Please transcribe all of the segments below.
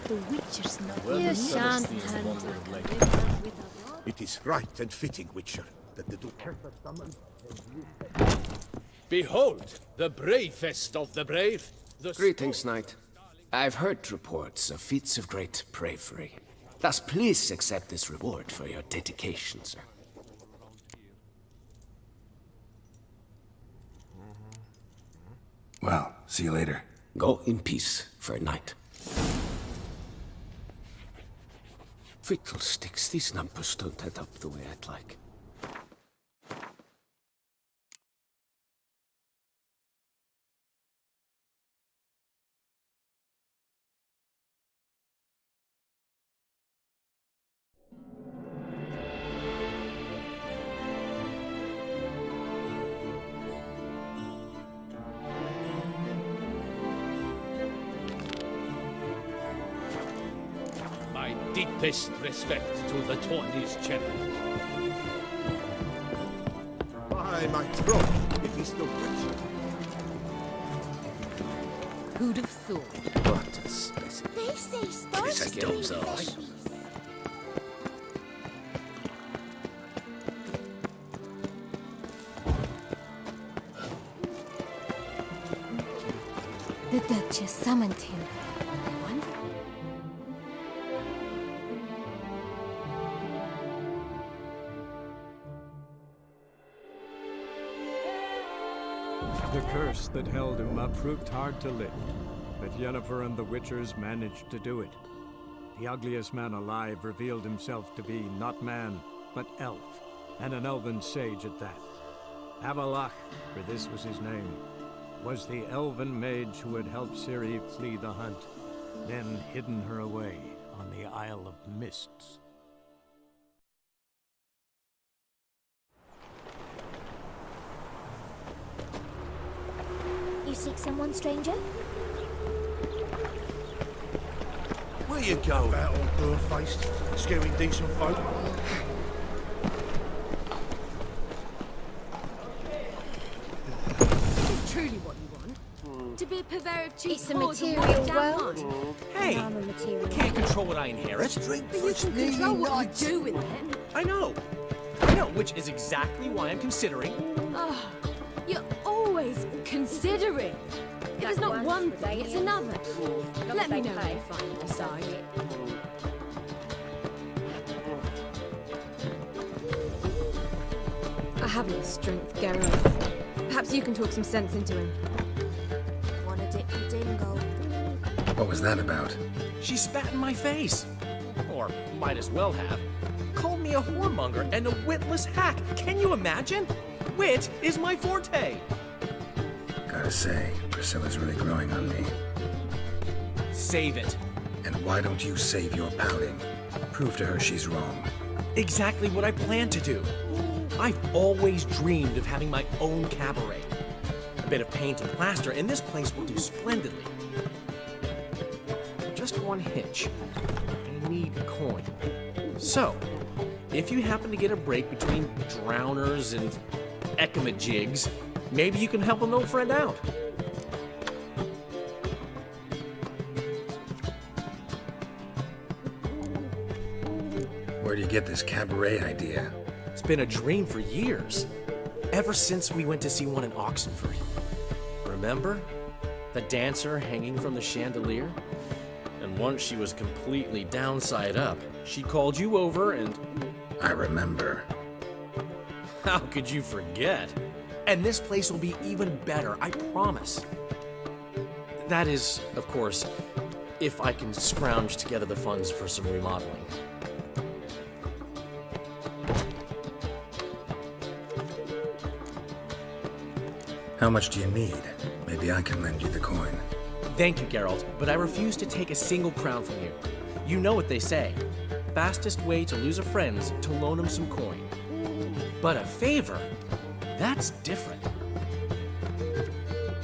The Witcher's not. Well, You the shan't Philistines hand wondered it like- It is right and fitting, Witcher, that the Duke... Behold, the bravest of the brave. The Greetings, Knight. I've heard reports of feats of great bravery. Thus, please accept this reward for your dedication, sir. Well, see you later. Go in peace for a night. Fiddlesticks, these numbers don't add up the way I'd like. My deepest respect to the Tawny's challenge. By my troth, it is the Witcher. Who'd have thought? What a specimen. They say stars This goes off. The Duchess summoned him. The curse that held Uma proved hard to lift, but Yennefer and the Witchers managed to do it. The ugliest man alive revealed himself to be not man, but elf, and an elven sage at that. Avalach, for this was his name, was the elven mage who had helped Ciri flee the hunt, then hidden her away on the Isle of Mists. You seek someone, stranger? Where you go? About all door-faced, scaring decent folk. Is truly what you want? To be a purveyor of cheap It's a paws and material white down world. mud? Hey, I'm a material. can't control what I inherit. But you can control what you do with it. I know, which is exactly why I'm considering. Oh, you're always considering. If it's not one thing, it's another. Let me know when you finally decide. I haven't the strength, Geralt. Perhaps you can talk some sense into him. Wanna dip your dingle? What was that about? She spat in my face. Or might as well have. Called me a whoremonger and a witless hack. Can you imagine? Wit is my forte. Gotta say, Priscilla's really growing on me. Save it. And why don't you save your pouting? Prove to her she's wrong. Exactly what I plan to do. I've always dreamed of having my own cabaret. A bit of paint and plaster, and this place will do splendidly. Just one hitch. I need coin. So, if you happen to get a break between drowners and ekamajigs, maybe you can help an old friend out. Where do you get this cabaret idea? It's been a dream for years. Ever since we went to see one in Oxenford. Remember? The dancer hanging from the chandelier? And once she was completely downside up, she called you over and... I remember. How could you forget? And this place will be even better, I promise. That is, of course, if I can scrounge together the funds for some remodeling. How much do you need? Maybe I can lend you the coin. Thank you, Geralt, but I refuse to take a single crown from you. You know what they say. Fastest way to lose a friend's to loan him some coin. But a favor? That's different.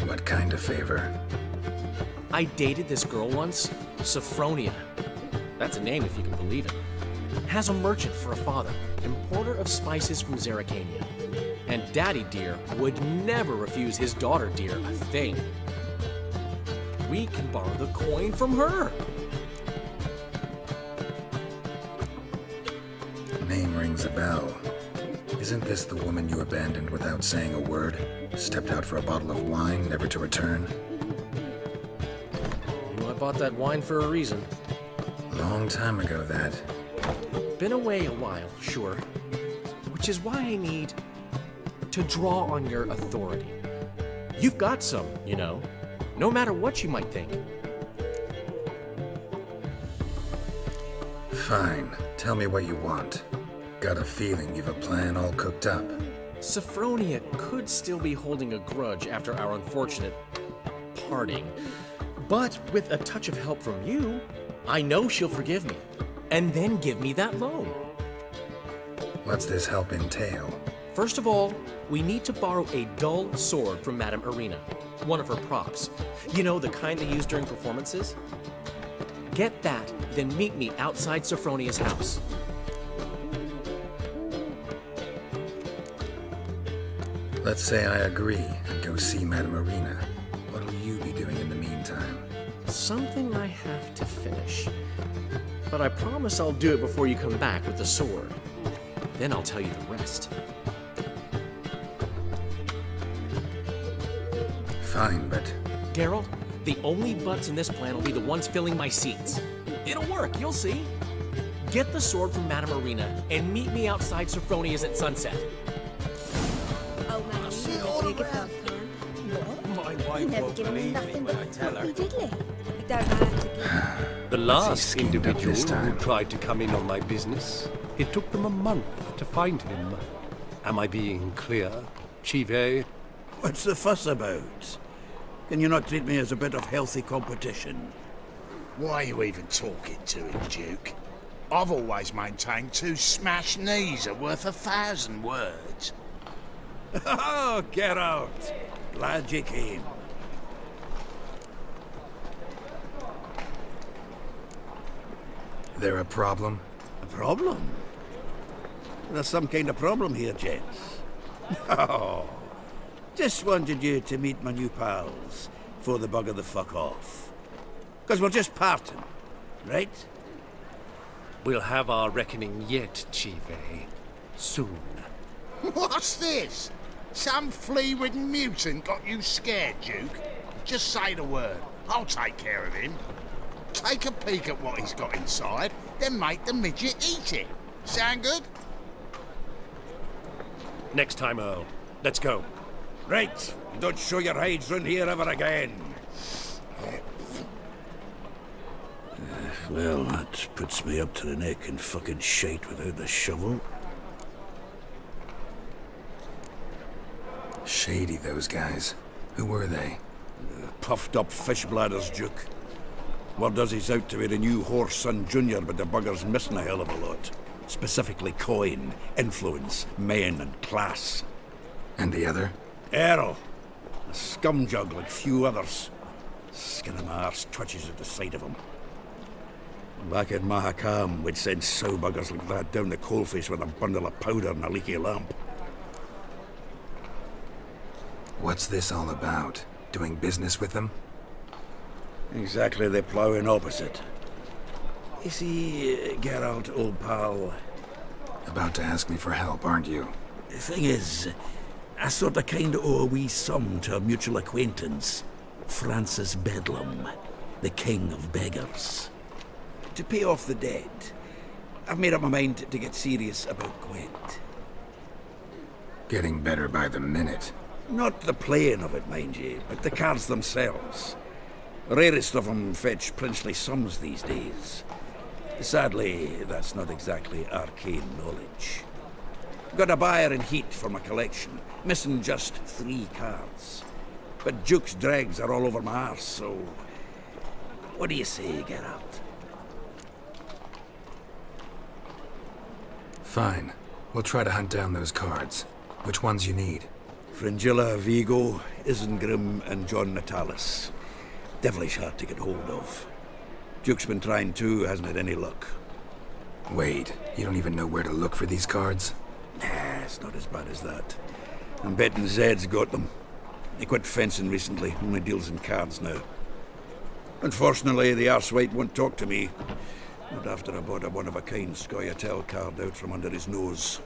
What kind of favor? I dated this girl once, Sophronia. That's a name if you can believe it. Has a merchant for a father, importer of spices from Zerrikania. And Daddy Dear would never refuse his daughter Dear a thing. We can borrow the coin from her. Name rings a bell. Isn't this the woman you abandoned without saying a word? Stepped out for a bottle of wine, never to return? Well, I bought that wine for a reason. Long time ago, that. Been away a while, sure. Which is why I need to draw on your authority. You've got some, you know, no matter what you might think. Fine. Tell me what you want. Got a feeling you've a plan all cooked up. Sophronia could still be holding a grudge after our unfortunate parting. But with a touch of help from you, I know she'll forgive me. And then give me that loan. What's this help entail? First of all, we need to borrow a dull sword from Madame Irina, one of her props. You know, the kind they use during performances? Get that, then meet me outside Sophronia's house. Let's say I agree and go see Madame Irina. What'll you be doing in the meantime? Something I have to finish. But I promise I'll do it before you come back with the sword. Then I'll tell you the rest. Fine, but Geralt, the only butts in this plan will be the ones filling my seats. It'll work, you'll see. Get the sword from Madame Irina and meet me outside Sophronia's at sunset. Oh man, you never give her a plan. My You wife never won't give me believe me nothing when but I tell her. floppy diddly. You don't know how to give. The What's he last schemed up individual this time? who tried to come in on my business, it took them a month to find him. Am I being clear, Chive? What's the fuss about? Can you not treat me as a bit of healthy competition? Why are you even talking to him, Duke? I've always maintained 2 smashed knees are worth 1,000 words. Oh, Geralt! Glad you came. there a problem? A problem? There's some kind of problem here, gents. Oh, just wanted you to meet my new pals before they bugger the fuck off. Because we're just parting, right? We'll have our reckoning yet, Chive. Soon. What's this? Some flea-ridden mutant got you scared, Duke? Just say the word. I'll take care of him. Take a peek at what he's got inside, then make the midget eat it. Sound good? Next time, Earl. Let's go. Right, don't show your hides round here ever again. Well, that puts me up to the neck in fucking shite without the shovel. Shady, those guys. Who were they? Puffed up fish bladders, Duke. Word does he's out to be the new Horse Son Jr., but the bugger's missing a hell of a lot. Specifically coin, influence, men, and class. And the other? Earl. A scumjug like few others. Skin of my arse twitches at the sight of him. Back in Mahakam, we'd send sow buggers like that down the coalface with a bundle of powder and a leaky lamp. What's this all about? Doing business with them? Exactly the ploughing opposite. You see, Geralt, old pal, About to ask me for help, aren't you? the thing is, I sort of kind of owe a wee sum to a mutual acquaintance, Francis Bedlam, the king of beggars. To pay off the debt, I've made up my mind to get serious about Gwent. Getting better by the minute. Not the playing of it, mind ye, but the cards themselves. Rarest of them fetch princely sums these days. Sadly, that's not exactly arcane knowledge. Got a buyer in heat for my collection, missing just 3 cards. But Duke's dregs are all over my arse, so... What do you say, Geralt? Fine. We'll try to hunt down those cards. Which ones you need? Fringilla, Vigo, Isengrim, and John Natalis. Devilish hard to get hold of. Duke's been trying too, hasn't had any luck. Wait, you don't even know where to look for these cards? Nah, it's not as bad as that. I'm betting Zed's got them. He quit fencing recently, only deals in cards now. Unfortunately, the arsewite won't talk to me. Not after I bought a one-of-a-kind Scoia'tael card out from under his nose.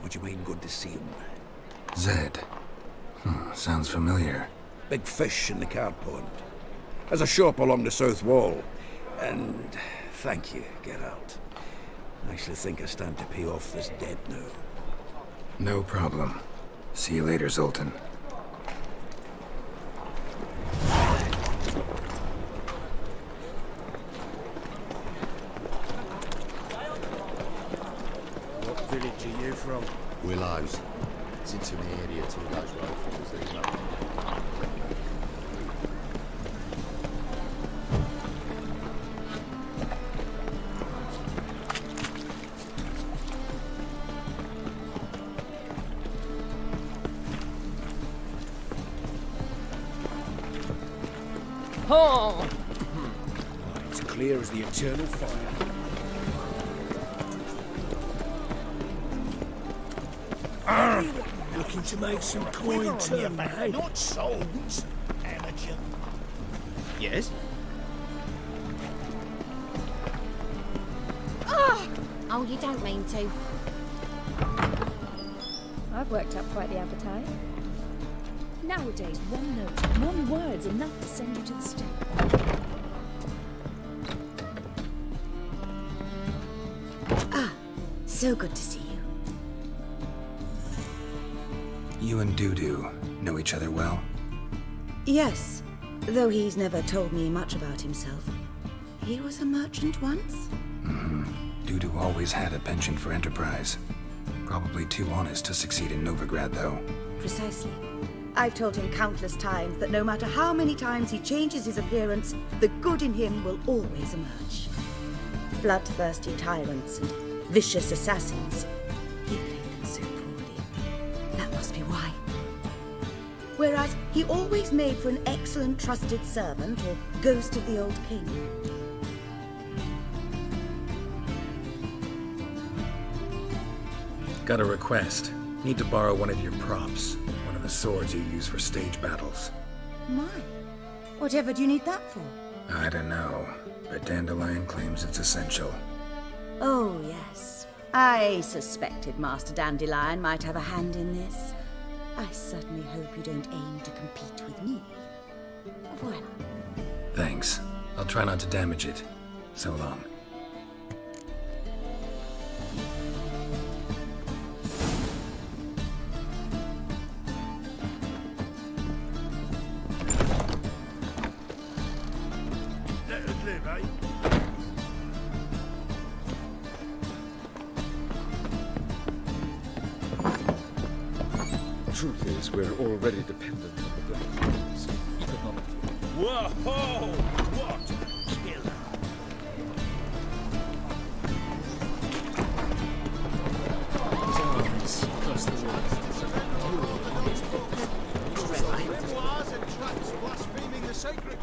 Would you mind going to see him? Zed. Sounds familiar. Big fish in the card pond. Has a shop along the south wall. And thank you, Geralt. I actually think I stand to pay off this debt now. No problem. See you later, Zoltan. What village are you from? Willows. It's into the area to those rifles, there's nothing. Oh! It's clear as the eternal fire. Looking to make some coin too, mate. Not souls, amateur. Yes? Oh, you don't mean to. I've worked up quite the appetite. Nowadays, one note, one word's enough to send you to the stake. So good to see you. You and Dudu know each other well? Yes, though he's never told me much about himself. He was a merchant once? Dudu always had a penchant for enterprise. Probably too honest to succeed in Novigrad, though. Precisely. I've told him countless times that no matter how many times he changes his appearance, the good in him will always emerge. Bloodthirsty tyrants and vicious assassins. He played them so poorly. That must be why. Whereas he always made for an excellent trusted servant or ghost of the old king. Got a request. Need to borrow one of your props. One of the swords you use for stage battles. My. Whatever do you need that for? I don't know, but Dandelion claims it's essential. Oh, yes. I suspected Master Dandelion might have a hand in this. I certainly hope you don't aim to compete with me. Voilà. Thanks. I'll try not to damage it. So long. Truth is, we're already dependent on the Black Kings, economically. Whoa! What a killer! Memoirs and tracts blaspheming the sacred.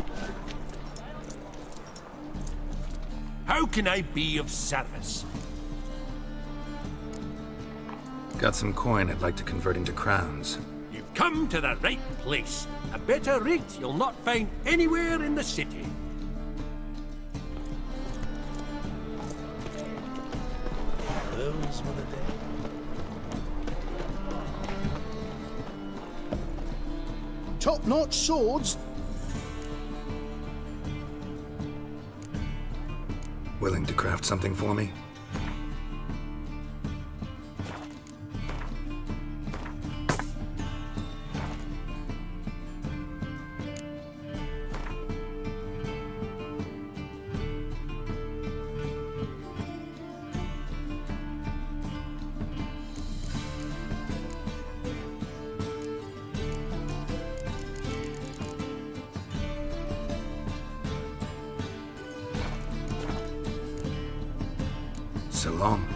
How can I be of service? Got some coin I'd like to convert into crowns. You've come to the right place. A better rate you'll not find anywhere in the city. Those were the days. Top-notch swords. Willing to craft something for me? So long.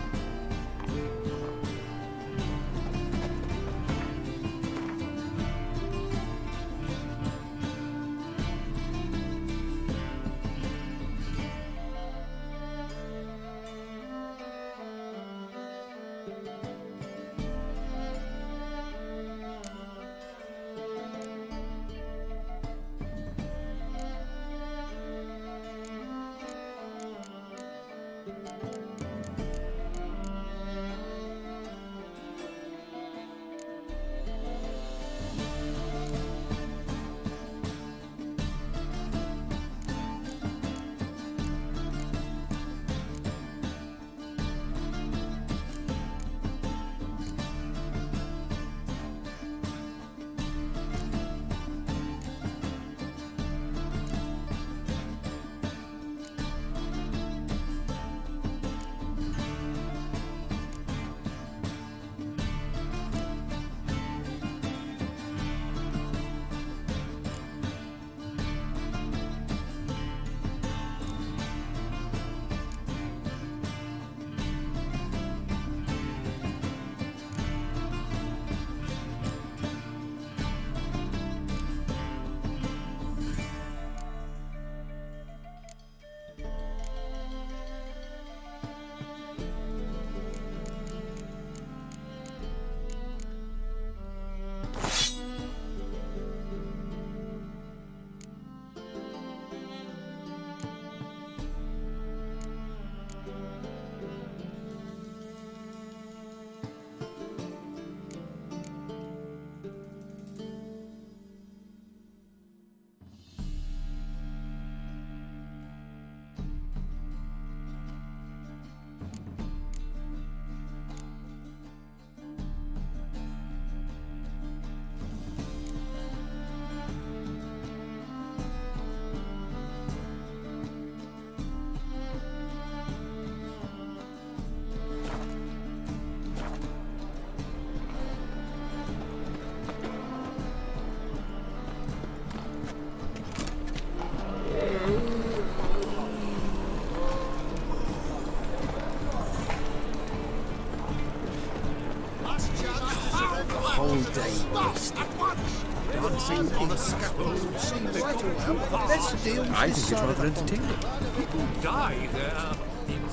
At once! Dancing on a scaffold seems right around the best deal. I think it's rather entertaining. People die there.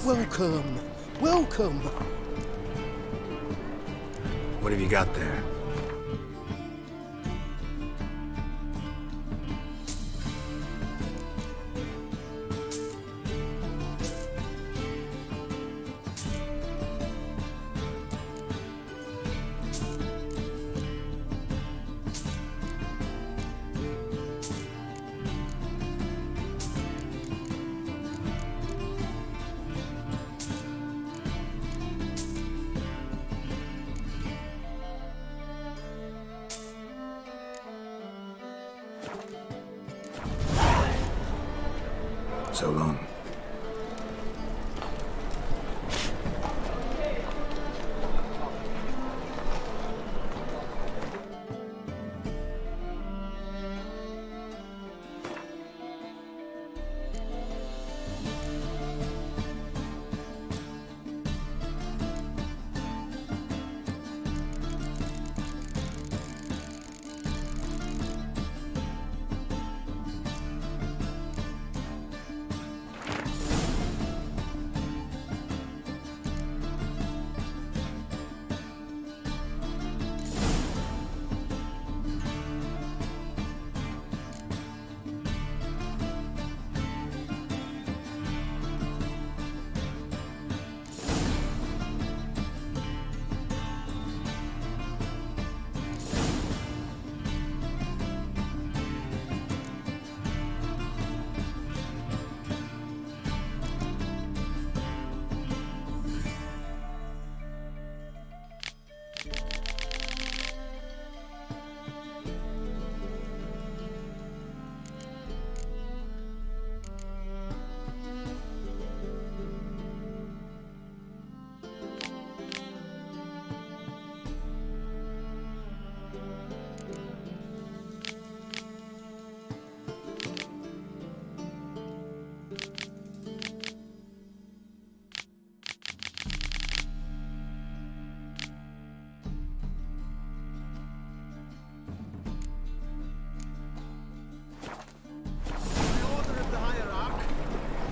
Welcome! Welcome! What have you got there? So long.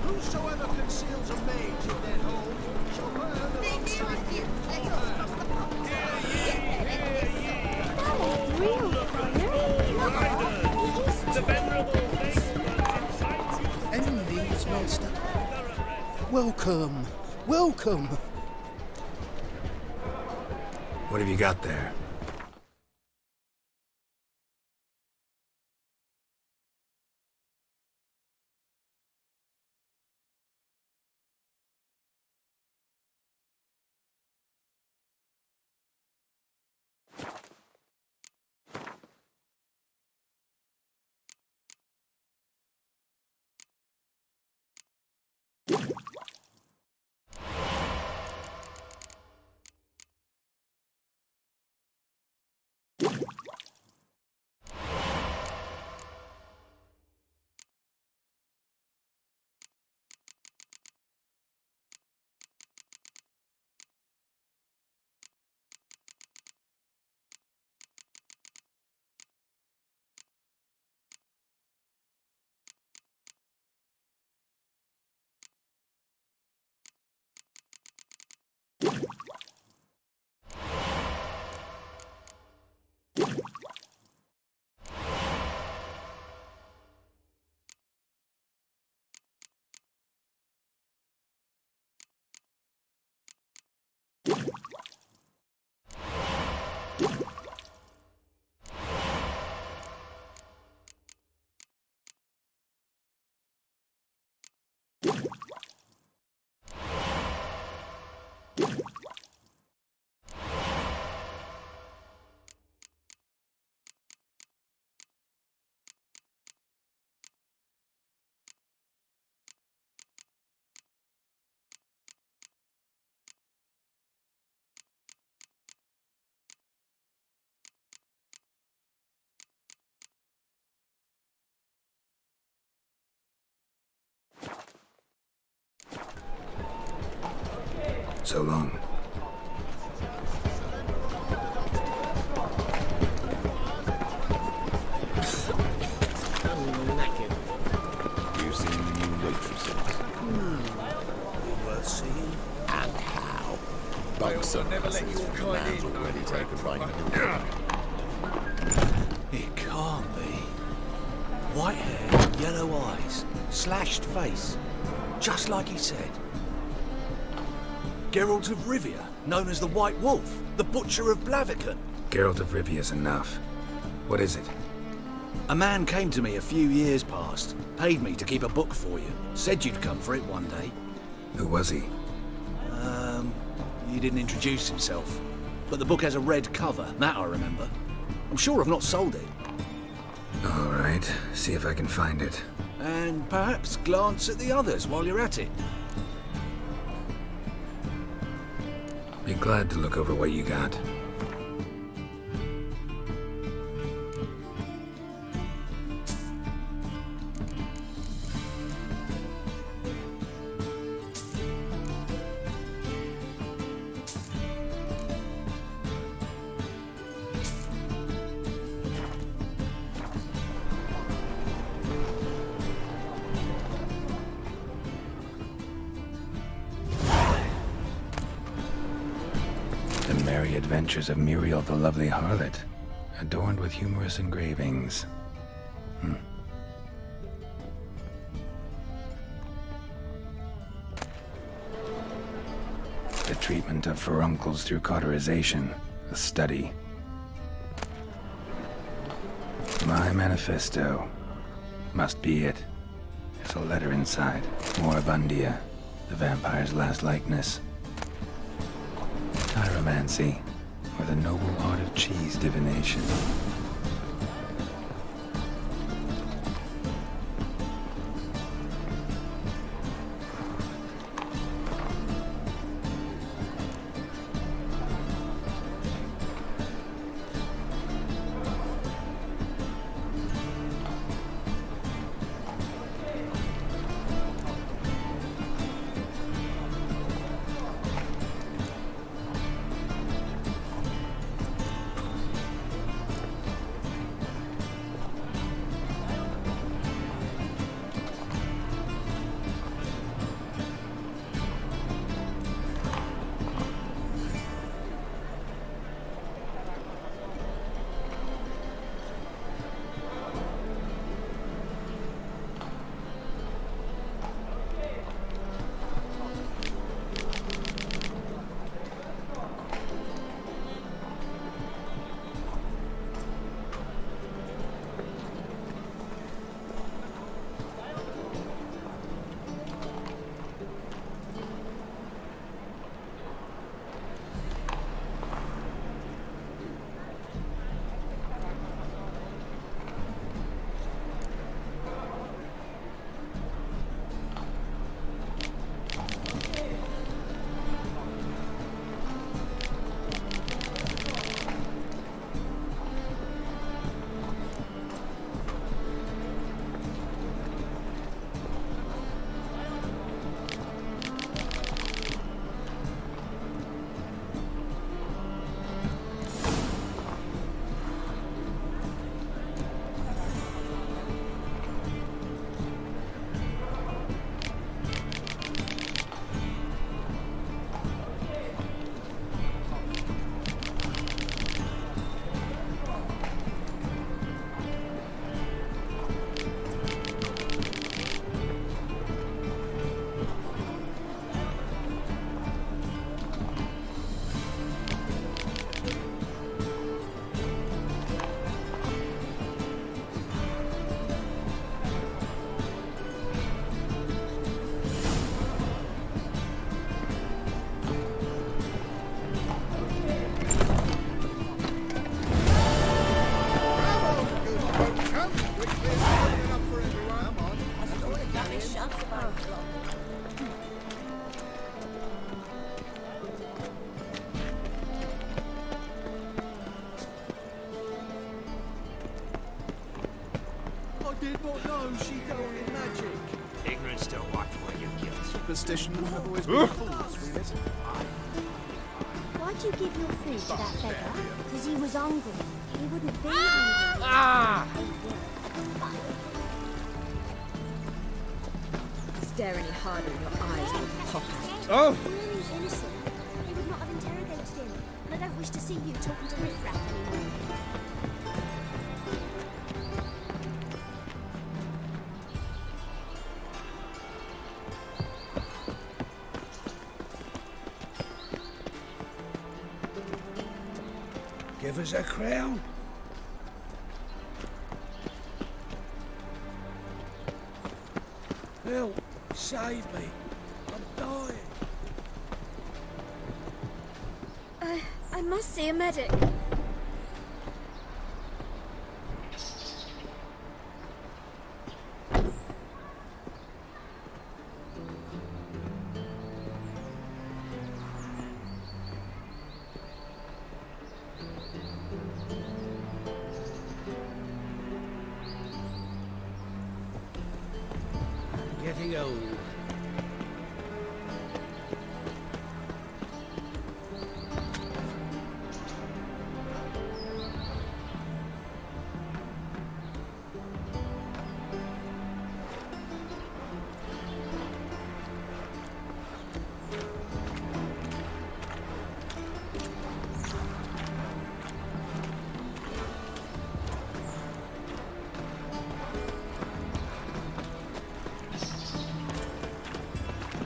Whosoever conceals a mage in their home shall burn alongside him. Any needs, master? Welcome, welcome. What have you got there? So long. Circumstances from man's already taken by no. It can't be. White hair, yellow eyes, slashed face, just like he said. Geralt of Rivia, known as the White Wolf, the Butcher of Blaviken. Geralt of Rivia's enough. What is it? A man came to me a few years past, paid me to keep a book for you, said you'd come for it one day. Who was he? He didn't introduce himself. But the book has a red cover, that I remember. I'm sure I've not sold it. All right, see if I can find it. And perhaps glance at the others while you're at it. Be glad to look over what you got. The Merry Adventures of Muriel the Lovely Harlot, adorned with humorous engravings. The treatment of furuncles through cauterization, a study. My manifesto. Must be it. There's a letter inside. Moribundia, the vampire's last likeness. Chiromancy, or the noble art of cheese divination. did not know she dealt in magic. Ignorance don't wipe away your guilt. Superstition have always been fools, Remus. Why'd you give your food to that beggar? Because he was hungry. He wouldn't be hungry. Stare any harder in your eyes and pop out. He was innocent. He would not have interrogated see you talking to Riff Raff anymore. Give us a crown. Help! Save me! I'm dying! I must see a medic. Getting old.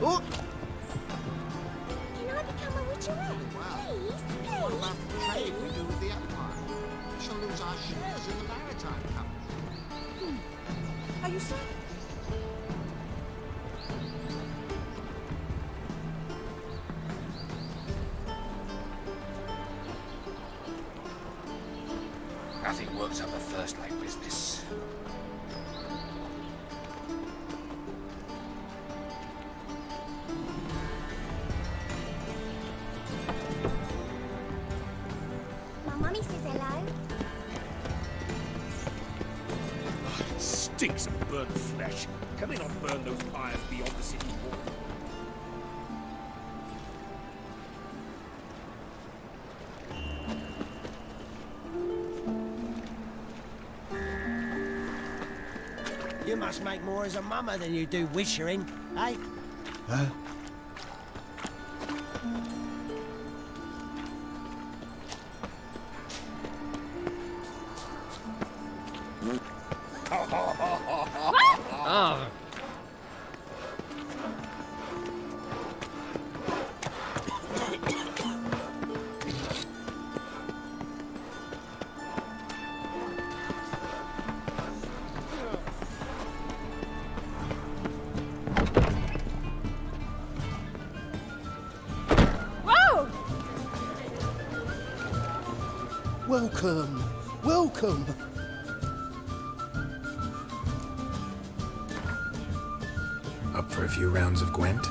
Oh! Can I become a witcherette? Please, please, What left to pay if we please. do with the Empire? We shall lose our shares in the Maritime Company. Are you sure? Nothing works up a first like business. My mummy says hello. It stinks of burnt flesh. Can they not burn those pyres beyond the city wall? You must make more as a mummer than you do wishering, eh? Huh? Ah, Whoa! Welcome, welcome. Up for a few rounds of Gwent?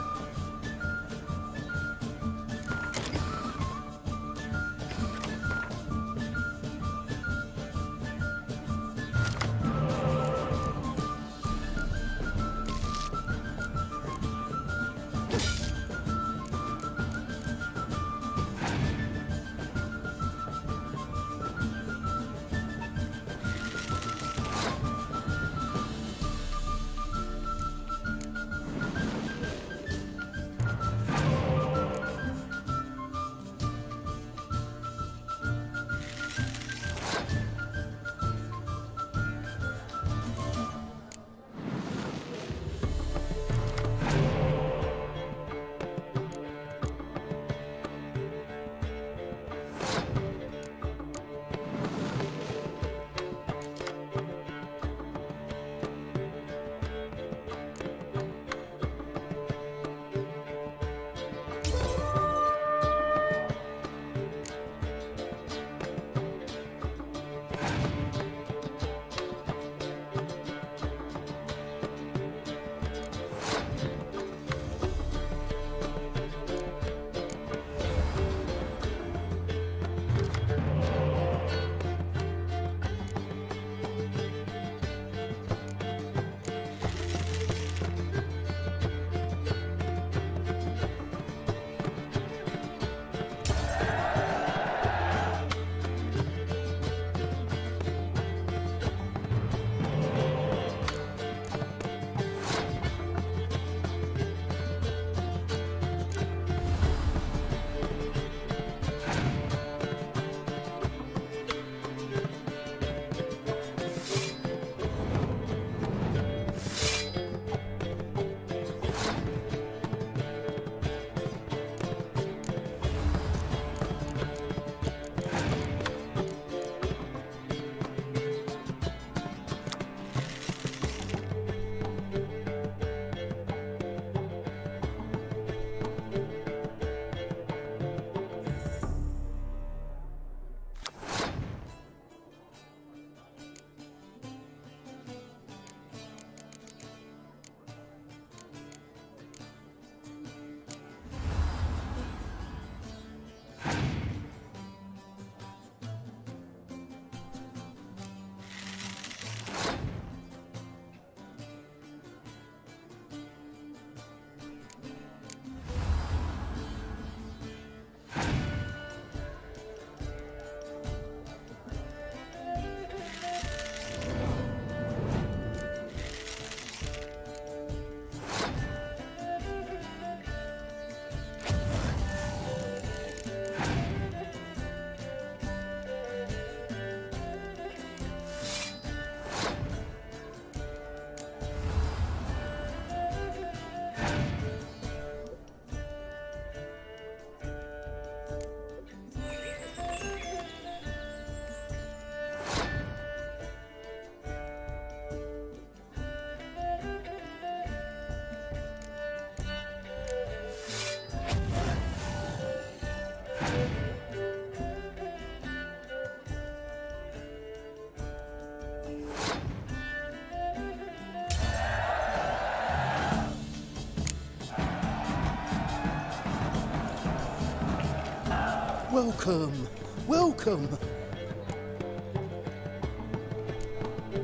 Welcome, welcome.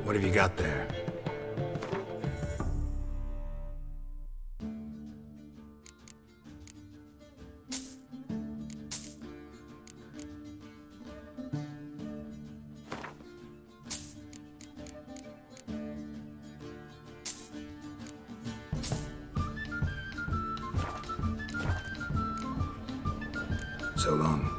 What have you got there? So long.